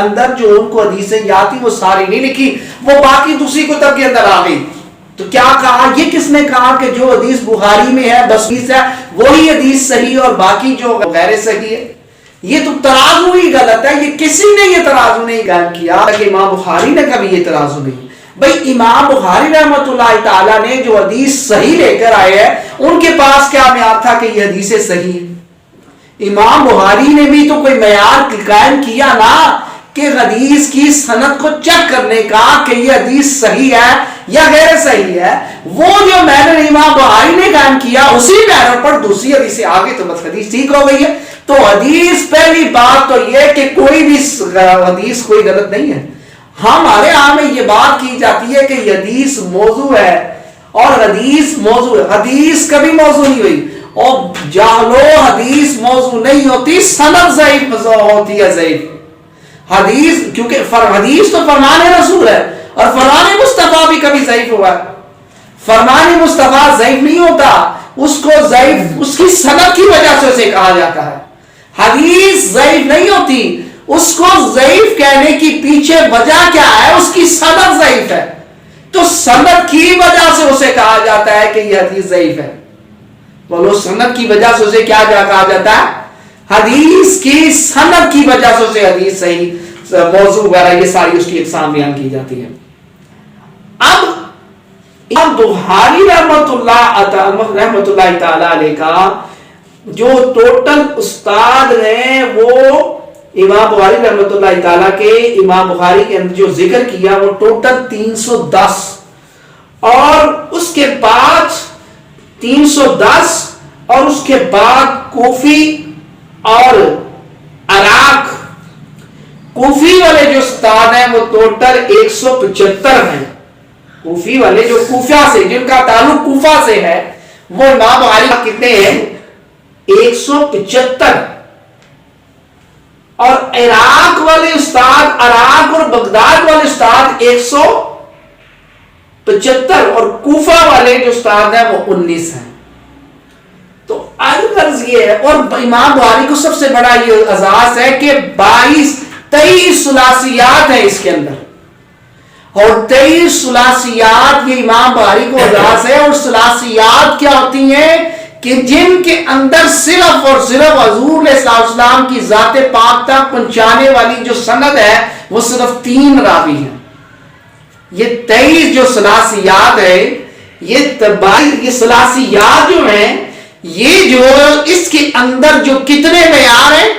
اندر جو ان کو حدیثیں یاد تھی وہ ساری نہیں لکھی، وہ باقی دوسری کتب کے اندر آ گئی. تو کیا کہا، یہ کس نے کہا کہ جو حدیث بخاری میں ہے بس حدیث ہے وہی حدیث صحیح اور باقی جو غیر صحیح ہے؟ یہ تو ترازو ہی غلط ہے. یہ کسی نے یہ ترازو نہیں قائم کیا کہ امام بخاری نے کبھی یہ ترازو نہیں. بھئی امام بخاری رحمۃ اللہ تعالیٰ نے جو حدیث صحیح لے کر آئے ہیں ان کے پاس کیا معیار تھا کہ یہ حدیث صحیح ہے؟ امام بخاری نے بھی تو کوئی معیار قائم کیا نا کہ حدیث کی سند کو چیک کرنے کا کہ یہ حدیث صحیح ہے یا غیر صحیح ہے. وہ جو معیار امام بخاری نے قائم کیا اسی معیار پر دوسری حدیث سے آگے تو بس حدیث ٹھیک ہو گئی ہے. تو حدیث پہلی بات تو یہ کہ کوئی بھی حدیث کوئی غلط نہیں ہے. ہمارے ہاں میں یہ بات کی جاتی ہے کہ یہ حدیث موضوع ہے اور حدیث موضوع ہے. حدیث کبھی موضوع نہیں ہوئی، اور جانو حدیث موضوع نہیں ہوتی، سند ضعیف ہوتی ہے. ضعیف حدیث کیونکہ حدیث تو فرمان رسول ہے اور فرمان مصطفیٰ بھی کبھی ضعیف ہوا ہے. فرمان مصطفیٰ ضعیف نہیں ہوتا، اس کو ضعیف اس کی سند کی وجہ سے اسے کہا جاتا ہے. حدیث ضعیف نہیں ہوتی، اس کو ضعیف کہنے کی پیچھے وجہ کیا ہے؟ اس کی سند ضعیف ہے، تو سند کی وجہ سے اسے کہا جاتا ہے کہ یہ حدیث ضعیف ہے. بولو، سند کی وجہ سے اسے کیا کہا جاتا ہے؟ حدیث کی سند کی وجہ سے اسے حدیث صحیح، موضوع وغیرہ یہ ساری اس کی اقسام بیان کی جاتی ہے. اب امام بخاری رحمۃ اللہ تعالی علیہ کا جو ٹوٹل استاد ہیں وہ امام بخاری رحمۃ اللہ تعالیٰ کے امام بخاری کے اندر جو ذکر کیا وہ ٹوٹل 310، اور اس کے بعد 310 اور اس کے بعد کوفی اور عراق، کوفی والے جو استاد ہیں وہ ٹوٹل 175 ہیں. کوفی والے جو کوفہ سے، جن کا تعلق کوفہ سے ہے، وہ امام بخاری کتنے ہیں؟ 175. اور عراق والے استاد، عراق اور بغداد والے استاد 175، اور کوفہ والے جو استاد ہیں وہ 19 ہیں. تو غرض یہ ہے، اور امام بخاری کو سب سے بڑا یہ اعزاز ہے کہ 23 ثلاثیات ہیں اس کے اندر، اور 23 ثلاثیات یہ امام بخاری کو اعزاز ہے. اور ثلاثیات کیا ہوتی ہیں کہ جن کے اندر صرف اور صرف حضور علیہ السلام کی ذات پاک تک پہنچانے والی جو سند ہے وہ صرف 3 راوی ہیں. یہ 23 جو ثلاثیات ہے، یہ ثلاثیات جو ہیں، یہ جو اس کے اندر جو کتنے معیار ہیں،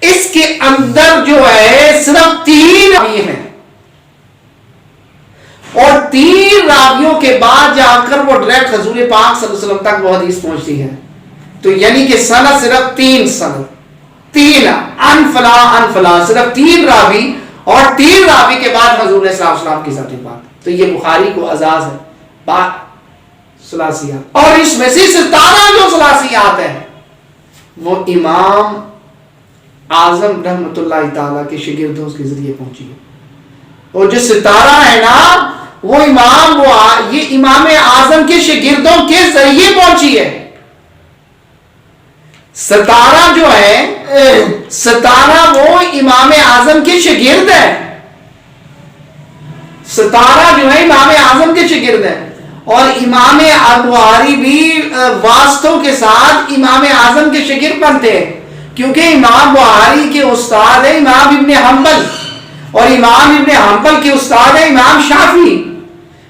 اس کے اندر جو ہے صرف 3 راوی ہیں، اور 3 راویوں کے بعد جا کر وہ ڈائریکٹ حضور پاک صلی اللہ علیہ وسلم تک وہ حدیث پہنچتی ہے. تو یعنی کہ سند صرف 3 سند، 3 ان فلاں صرف 3 راوی، اور 3 راوی کے بعد حضور علیہ السلام کی ذات پاک. تو یہ بخاری کو اعزاز ہے ثلاثیات. اور اس میں سے 17 جو ثلاثیات ہیں وہ امام اعظم رحمۃ اللہ تعالیٰ کے شاگردوں کے ذریعے پہنچی ہے. اور جو 17 ہے نا وہ یہ امام اعظم کے شاگردوں کے ذریعے پہنچی ہے. 17 جو ہے، 17 وہ امام اعظم کے شاگرد ہیں. 17 جو ہے امام اعظم کے شاگرد ہیں، اور امام بخاری بھی واسطوں کے ساتھ امام اعظم کے شاگرد بنتے ہیں، کیونکہ امام بخاری کے استاد ہیں امام ابن حنبل، اور امام ابن حنبل کے استاد ہیں امام شافعی،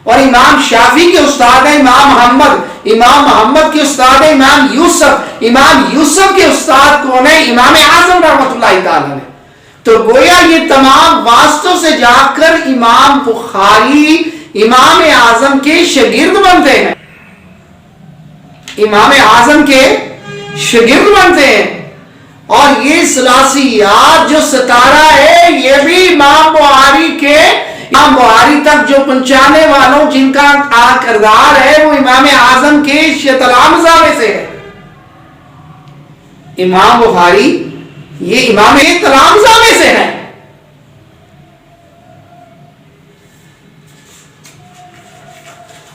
اور امام شافعی کے استاد ہیں امام محمد، امام محمد کے استاد ہیں امام یوسف، امام یوسف کے استاد کون ہیں؟ امام اعظم رحمۃ اللہ تعالیٰ نے. تو گویا یہ تمام واسطوں سے جا کر امام بخاری امام اعظم کے شاگرد بنتے ہیں، امام اعظم کے شاگرد بنتے ہیں. اور یہ ثلاثیات جو 17 ہے یہ بھی امام بخاری تک جو پہنچانے والوں جن کا کردار ہے وہ امام اعظم کے تلامذہ میں سے ہے. امام بخاری یہ امام تلامذہ میں سے ہے.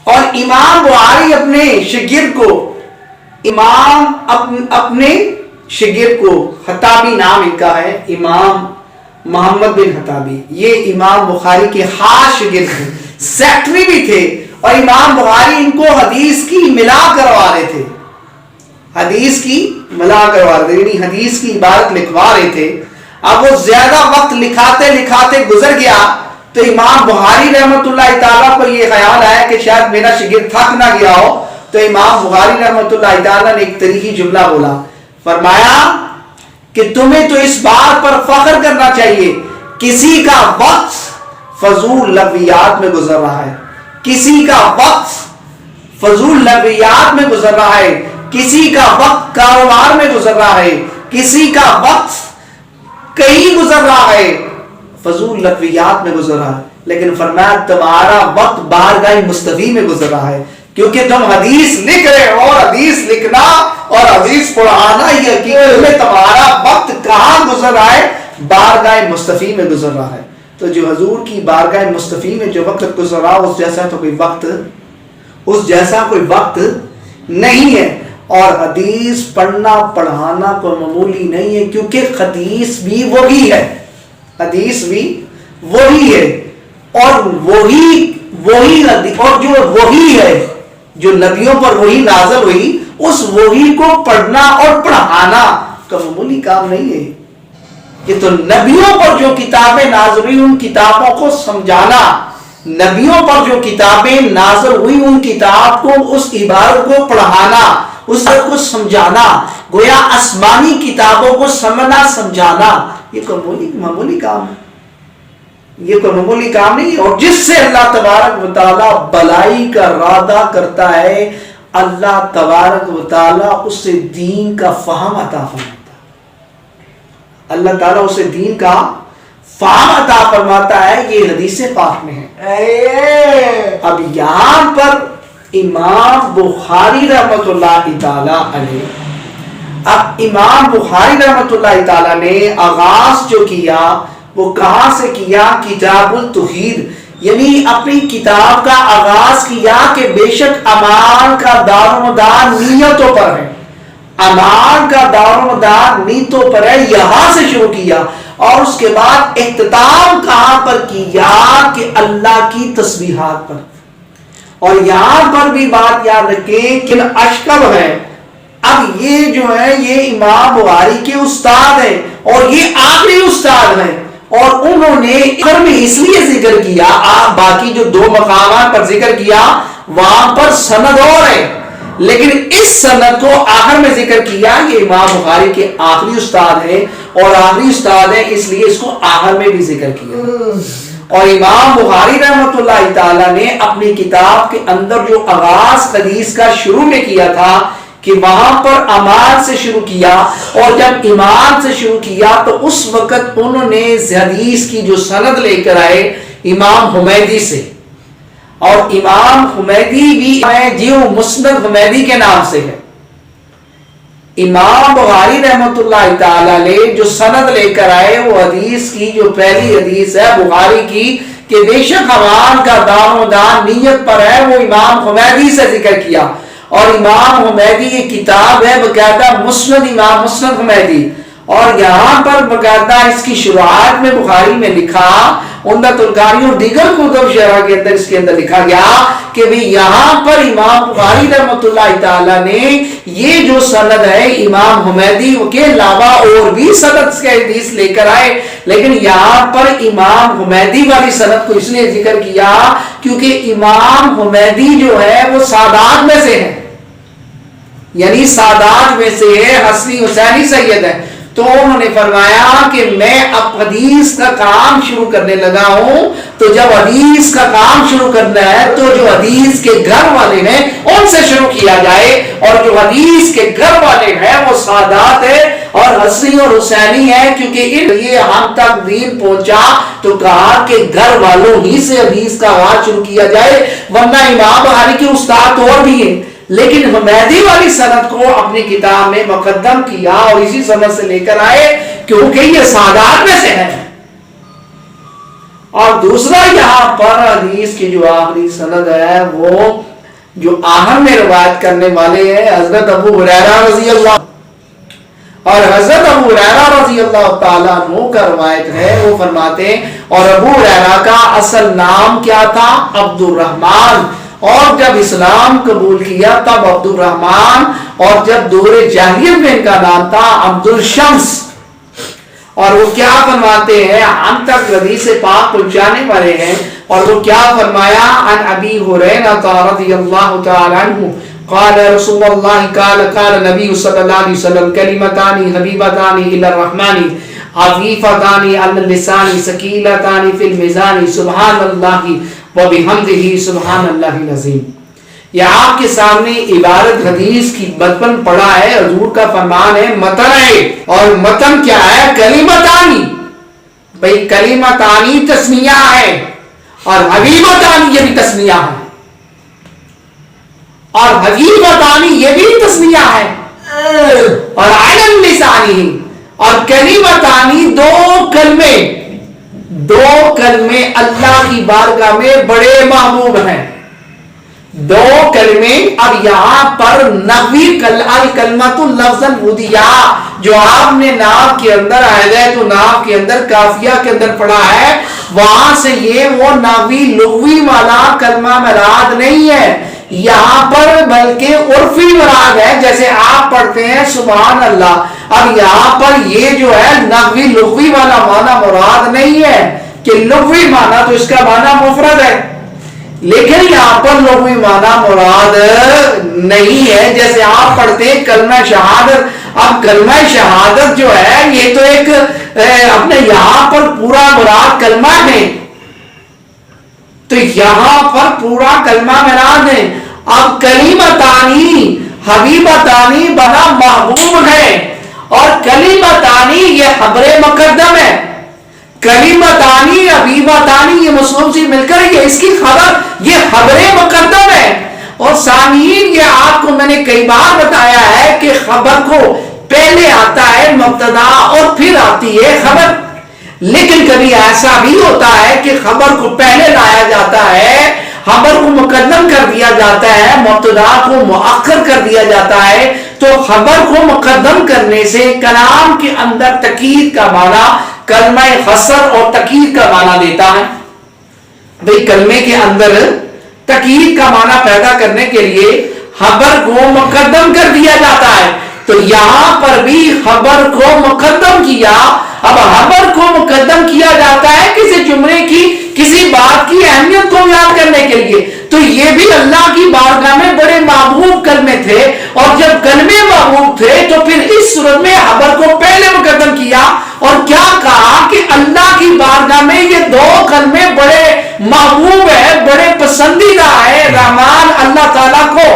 اور امام بخاری اپنے شاگرد کو امام اپنے شگرد کو، خطابی نام ان کا ہے، امام محمد بن خطابی، یہ امام بخاری کے خاص شگرد تھے، سیکٹری بھی تھے، اور امام بخاری ان کو حدیث کی ملا کروا رہے تھے، حدیث کی ملا کروا رہے تھے، یعنی حدیث کی عبارت لکھوا رہے تھے۔ اب وہ زیادہ وقت لکھاتے لکھاتے گزر گیا تو امام بخاری رحمۃ اللہ تعالیٰ کو یہ خیال آیا کہ شاید میرا شگرد تھک نہ گیا ہو، تو امام بخاری رحمۃ اللہ تعالیٰ نے ایک تاریخی جملہ بولا، فرمایا کہ تمہیں تو اس بات پر فخر کرنا چاہیے کسی کا وقت فضول لغویات میں گزر رہا ہے، کسی کا وقت فضول لغویات میں گزر رہا ہے، کسی کا وقت کاروبار میں گزر رہا ہے، کسی کا وقت کہیں گزر رہا ہے، فضول لغویات میں گزر رہا ہے، لیکن فرمایا تمہارا وقت بارگاہ مصطفی میں گزر رہا ہے، کیونکہ تم حدیث لکھ رہے ہو، اور حدیث لکھنا اور حدیث پڑھانا یہ حقیقت میں تمہارا وقت کہاں گزر رہا ہے، بارگاہ مصطفی میں گزر رہا ہے۔ تو جو حضور کی بارگاہ مصطفی میں جو وقت گزر رہا اس جیسا تو کوئی وقت، اس جیسا کوئی وقت نہیں ہے۔ اور حدیث پڑھنا پڑھانا کوئی معمولی نہیں ہے، کیونکہ حدیث بھی وہی ہے، حدیث بھی وہی ہے، اور وہی اور جو وہی ہے، جو نبیوں پر وہی نازل ہوئی، اس وہی کو پڑھنا اور پڑھانا کا معمولی کام نہیں ہے۔ یہ تو نبیوں پر جو کتابیں نازل ہوئی ان کتابوں کو سمجھانا، نبیوں پر جو کتابیں نازل ہوئی ان کتاب کو، اس عبارت کو پڑھانا، اس کو سمجھانا، گویا آسمانی کتابوں کو سمجھنا سمجھانا، یہ کوئی معمولی کام ہے، یہ کوئی معمولی کام نہیں ہے۔ اور جس سے اللہ تبارک و تعالیٰ بلائی کا ارادہ کرتا ہے، اللہ تبارک و تعالیٰ اس سے دین کا فہم عطا فرماتا ہے، اللہ تعالیٰ اسے دین کا فہم عطا فرماتا ہے۔ یہ حدیث پاک میں ہے۔ اب یہاں پر امام بخاری رحمۃ اللہ تعالی علیہ، اب امام بخاری رحمۃ اللہ تعالی نے آغاز جو کیا وہ کہاں سے کیا؟ کتاب التوحید، یعنی اپنی کتاب کا آغاز کیا کہ بے شک اعمال کا دار و مدار نیتوں پر ہے، اعمال کا دار و مدار نیتوں پر ہے، یہاں سے شروع کیا، اور اس کے بعد اختتام کہاں پر کیا کہ اللہ کی تسبیحات پر۔ اور یہاں پر بھی بات یاد رکھیں کہ اشکب ہے، اب یہ جو ہے یہ امام بخاری کے استاد ہیں اور یہ آخری استاد ہیں، اور انہوں نے میں اس لیے ذکر کیا، باقی جو دو مقامات پر ذکر کیا وہاں پر سند اور ہے، لیکن اس سند کو آخر میں ذکر کیا، یہ امام بخاری کے آخری استاد ہیں، اور آخری استاد ہیں اس لیے اس کو آخر میں بھی ذکر کیا۔ اور امام بخاری رحمۃ اللہ تعالیٰ نے اپنی کتاب کے اندر جو آغاز حدیث کا شروع میں کیا تھا کہ وہاں پر اعمال سے شروع کیا، اور جب ایمان سے شروع کیا تو اس وقت انہوں نے حدیث کی جو سند لے کر آئے امام حمیدی سے، اور امام حمیدی بھی ہے جو مسند حمیدی کے نام سے ہے۔ امام بخاری رحمۃ اللہ تعالی علیہ جو سند لے کر آئے وہ حدیث کی جو پہلی حدیث ہے بخاری کی کہ بے شک اعمال کا دار و مدار نیت پر ہے، وہ امام حمیدی سے ذکر کیا، اور امام حمیدی یہ کتاب ہے باقاعدہ مسند امام مسند حمیدی، اور یہاں پر باقاعدہ اس کی شروعات میں بخاری میں لکھا، عمدۃ القاری اور دیگر کتب شرح کے اندر اس کے اندر لکھا گیا کہ بھی یہاں پر امام بخاری رحمۃ اللہ تعالی نے یہ جو سند ہے امام حمیدی کے علاوہ اور بھی سند کے حدیث لے کر آئے، لیکن یہاں پر امام حمیدی والی سند کو اس لیے ذکر کیا کیونکہ امام حمیدی جو ہے وہ سادات میں سے ہے، یعنی سادات میں سے ہے، حسنی حسینی سید ہے، تو انہوں نے فرمایا کہ میں اب حدیث کا کام شروع کرنے لگا ہوں، تو جب حدیث کا کام شروع کرنا ہے تو جو حدیث کے گھر والے ہیں ان سے شروع کیا جائے، اور جو حدیث کے گھر والے ہیں وہ سادات ہے اور حسنی اور حسینی ہے، کیونکہ ان یہ ہم تک دین پہنچا تو کہا کہ گھر والوں ہی سے حدیث کا آغاز شروع کیا جائے، ورنہ امام بخاری کے استاد اور بھی ہیں، لیکن حمیدی والی سند کو اپنی کتاب میں مقدم کیا اور اسی سند سے لے کر آئے کیونکہ یہ سادات میں سے ہے۔ اور دوسرا یہاں پر حدیث کی جو آخری سند ہے وہ جو آخر میں روایت کرنے والے ہیں حضرت ابو ہریرہ رضی اللہ، اور حضرت ابو ہریرہ رضی اللہ تعالیٰ عنہ کا روایت ہے، وہ فرماتے ہیں اور ابو ہریرہ کا اصل نام کیا تھا؟ عبد الرحمن، اور جب اسلام قبول کیا تب عبد الرحمن، اور جب دور جاہلیت میں ان کا نام تھا عبد الشمس۔ اور وہ کیا فرماتے ہیں، ہم تک حدیث پاک پہنچانے والے ہیں، اور وہ کیا فرمایا، عن ابی ہریرہ رضی اللہ تعالی عنہ قال رسول اللہ قال نبی صلی اللہ علیہ وسلم کلمتان حبیبتان الی الرحمن خفیفتان علی اللسان ثقیلتان فی المیزان سبحان اللہ وبحمدہ سبحان اللہ العظیم۔ یہ آپ کے سامنے عبارت حدیث کی بچپن پڑھا ہے، حضور کا فرمان ہے، متن ہے، اور متن کیا ہے؟ کلمتانی۔ بھئی کلمتانی تسنیہ ہے، اور حبیبتانی یہ بھی تسنیہ ہے، اور حبیبتانی یہ بھی تسنیہ ہے، اور علی اللسانی، اور کلمتانی دو کلمے اللہ کی بارگاہ میں بڑے محبوب ہیں، دو کلمے۔ اب یہاں پر نحوی الکلمۃ لفظا ودیہ جو آپ نے نحو کے اندر ہدایت و نحو کے اندر کافیہ کے اندر پڑھا ہے، وہاں سے یہ وہ نحوی لغوی والا کلمہ مراد نہیں ہے یہاں پر، بلکہ عرفی مراد ہے، جیسے آپ پڑھتے ہیں سبحان اللہ۔ اب یہاں پر یہ جو ہے نحوی لغوی والا معنی مراد نہیں ہے کہ لغوی معنی تو اس کا معنی مفرد ہے، لیکن یہاں پر لغوی معنی مراد نہیں ہے، جیسے آپ پڑھتے ہیں کلمہ شہادت۔ اب کلمہ شہادت جو ہے یہ تو ایک اپنے یہاں پر پورا مراد کلمہ ہے، تو یہاں پر پورا کلمہ مراد ہے۔ اب کلمتانی حبیبتانی بنا محبوب ہے، اور کلمتانی یہ خبر مقدم ہے، کلمتانی حبیبتانی یہ مصروف سے مل کر یہ اس کی خبر، یہ خبر مقدم ہے۔ اور سامعین یہ آپ کو میں نے کئی بار بتایا ہے کہ خبر کو پہلے آتا ہے مبتدا اور پھر آتی ہے خبر، لیکن کبھی ایسا بھی ہوتا ہے کہ خبر کو پہلے لایا جاتا ہے، خبر کو مقدم کر دیا جاتا ہے، مبتدا کو مؤخر کر دیا جاتا ہے۔ تو خبر کو مقدم کرنے سے کلام کے اندر تاکید کا معنی کلمہ حصر اور تاکید کا معنی دیتا ہے۔ بھئی کلمے کے اندر تاکید کا معنی پیدا کرنے کے لیے خبر کو مقدم کر دیا جاتا ہے، تو یہاں پر بھی خبر کو مقدم کیا۔ اب خبر کو مقدم کیا جاتا ہے کسی جملے کی، کسی بات کی اہمیت کو بیان کرنے کے لیے، تو یہ بھی اللہ کی بارگاہ میں بڑے محبوب کلمے تھے، اور جب کلمے محبوب تھے تو پھر اس صورت میں خبر کو پہلے مقدم کیا، اور کیا کہا کہ اللہ کی بارگاہ میں یہ دو کلمے بڑے محبوب ہے، بڑے پسندیدہ ہے رحمان اللہ تعالیٰ کو،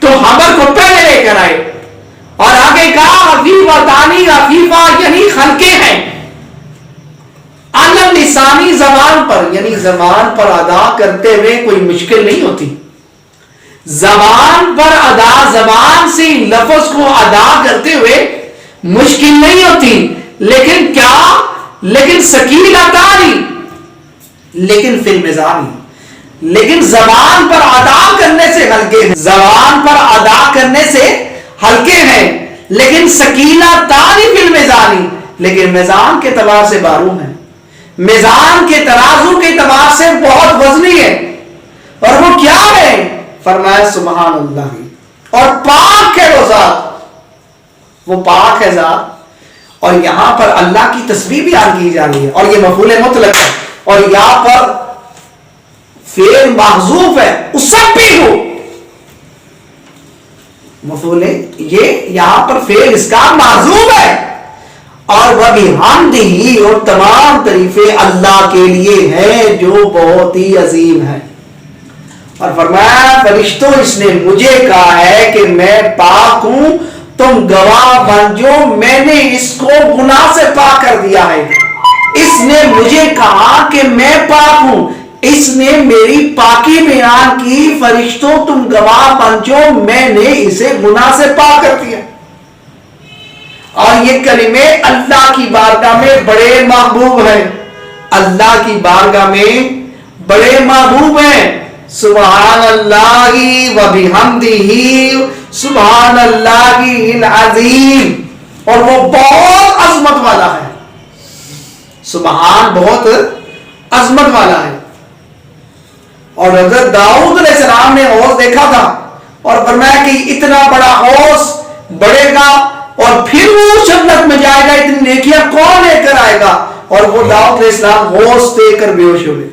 تو خبر کو پہلے لے کر آئے۔ اور آگے کہا حفیفتانی، حفیفہ یعنی خلقے ہیں، علی اللسانی زبان پر، یعنی زبان پر ادا کرتے ہوئے کوئی مشکل نہیں ہوتی، زبان پر ادا، زبان سے لفظ کو ادا کرتے ہوئے مشکل نہیں ہوتی، لیکن کیا، لیکن ثقیلتانی، لیکن فی المیزان، لیکن زبان پر ادا کرنے سے ہلکے ہیں، زبان پر ادا کرنے سے ہلکے ہیں، لیکن ثقیلتان فی المیزان، لیکن میزان کے اعتبار سے باروں ہیں، میزان کے ترازو کے اعتبار سے بہت وزنی ہے۔ اور وہ کیا ہے؟ فرمایا سبحان اللہ، اور پاک ہے وہ ذات، وہ پاک ہے ذات۔ اور یہاں پر اللہ کی تسبیح بیان کی جا رہی ہے، اور یہ مفعول مطلق ہے، اور یہاں پر فعل محذوف ہے، اسبح، مفعول یہ یہاں پر فعل اس کا محذوف ہے، اور وہ بھی حمدہ، اور تمام تعریفیں اللہ کے لیے ہیں جو بہت ہی عظیم ہے۔ اور فرمایا فرشتوں اس نے مجھے کہا ہے کہ میں پاک ہوں، تم گواہ بن جو، میں نے اس کو گناہ سے پاک کر دیا ہے۔ اس نے مجھے کہا کہ میں پاک ہوں، اس نے میری پاکی بیان کی، فرشتوں تم گواہ بن جو، میں نے اسے گناہ سے پاک کر دیا۔ اور یہ کلمے اللہ کی بارگاہ میں بڑے محبوب ہیں، اللہ کی بارگاہ میں بڑے محبوب ہیں۔ سبحان اللہ و بحمدہ سبحان اللہ العظیم۔ اور وہ بہت عظمت والا ہے. سبحان بہت عظمت والا ہے. اور حضرت داؤد علیہ السلام نے حوض دیکھا تھا اور فرمایا کہ اتنا بڑا حوض بڑھے گا اور پھر وہ جنت میں جائے گا, اتنی نیکیاں کون لے کر آئے گا. اور وہ داؤد علیہ السلام حوض دیکھ کر بے ہوش ہوئے.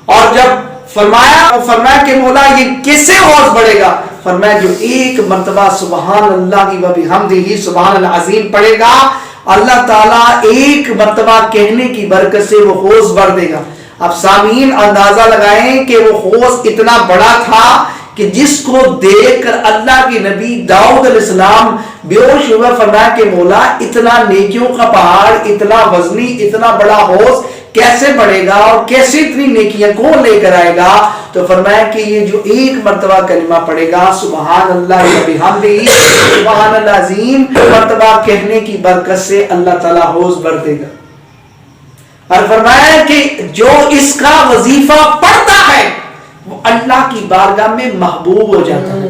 اور جب فرمایا کہ مولا یہ کیسے حوض بڑھے گا, فرمایا جو ایک مرتبہ سبحان اللہ و بحمدہ سبحان العظیم پڑھے گا, اللہ تعالیٰ ایک مرتبہ کہنے کی برکت سے وہ حوض بڑھ دے گا. اب سامعین اندازہ لگائیں کہ وہ حوض اتنا بڑا تھا کہ جس کو دیکھ کر اللہ کے نبی داؤد علیہ السلام بے ہوش ہوا. فرمایا کہ مولا اتنا نیکیوں کا پہاڑ, اتنا وزنی, اتنا بڑا حوض کیسے بڑھے گا اور کیسے اتنی نیکیاں کون لے کر آئے گا. تو فرمایا کہ یہ جو ایک مرتبہ کلمہ پڑھے گا سبحان اللہ و بحمدہ سبحان العظیم مرتبہ کہنے کی برکت سے اللہ تعالیٰ حوض بھر دے گا. اور فرمایا کہ جو اس کا وظیفہ پڑھتا ہے وہ اللہ کی بارگاہ میں محبوب ہو جاتا ہے.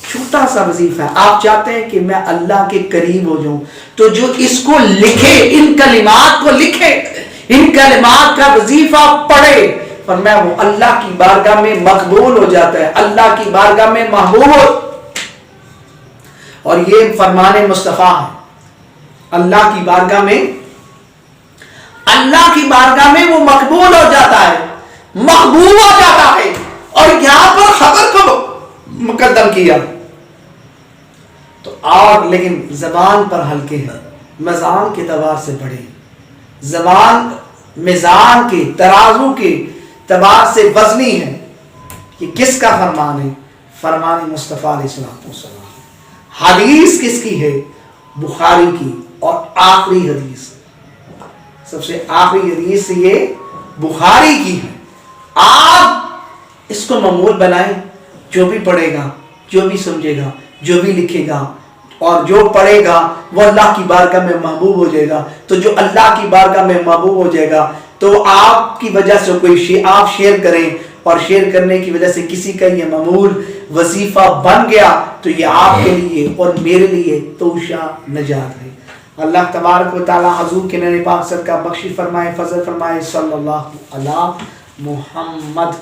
چھوٹا سا وظیفہ ہے, آپ چاہتے ہیں کہ میں اللہ کے قریب ہو جاؤں, تو جو اس کو لکھے, ان کلمات کو لکھے, ان کلمات کا وظیفہ پڑھے, فرمایا وہ اللہ کی بارگاہ میں مقبول ہو جاتا ہے, اللہ کی بارگاہ میں محبوب ہو. اور یہ فرمان مصطفیٰ ہے. اللہ کی بارگاہ میں وہ مقبول ہو جاتا ہے, محبوب ہو جاتا ہے. اور یہاں پر خبر کو مقدم کیا تو اور لیکن زبان پر ہلکے ہیں, میزان کے اعتبار سے بڑے, زبان میزان کے ترازو کے اعتبار سے وزنی ہے. یہ کس کا فرمان ہے؟ فرمان مصطفیٰ علیہ السلام. حدیث کس کی ہے؟ بخاری کی. اور آخری حدیث, سب سے آخری حدیث یہ بخاری کی ہے. آپ اس کو معمول بنائیں, جو بھی پڑھے گا, جو بھی سمجھے گا, جو بھی لکھے گا اور جو پڑھے گا وہ اللہ کی بارگاہ میں محبوب ہو جائے گا. تو جو اللہ کی بارگاہ میں محبوب ہو جائے گا تو آپ کی وجہ سے کوئی آپ شیئر کریں اور شیئر کرنے کی وجہ سے کسی کا یہ معمول وظیفہ بن گیا تو یہ آپ کے لیے اور میرے لیے توشہ نجات ہے. اللہ تبارک و تعالی حضور کے نبی پاک صدقہ بخشش فرمائے, فضل فرمائے. صلی اللہ علی محمد.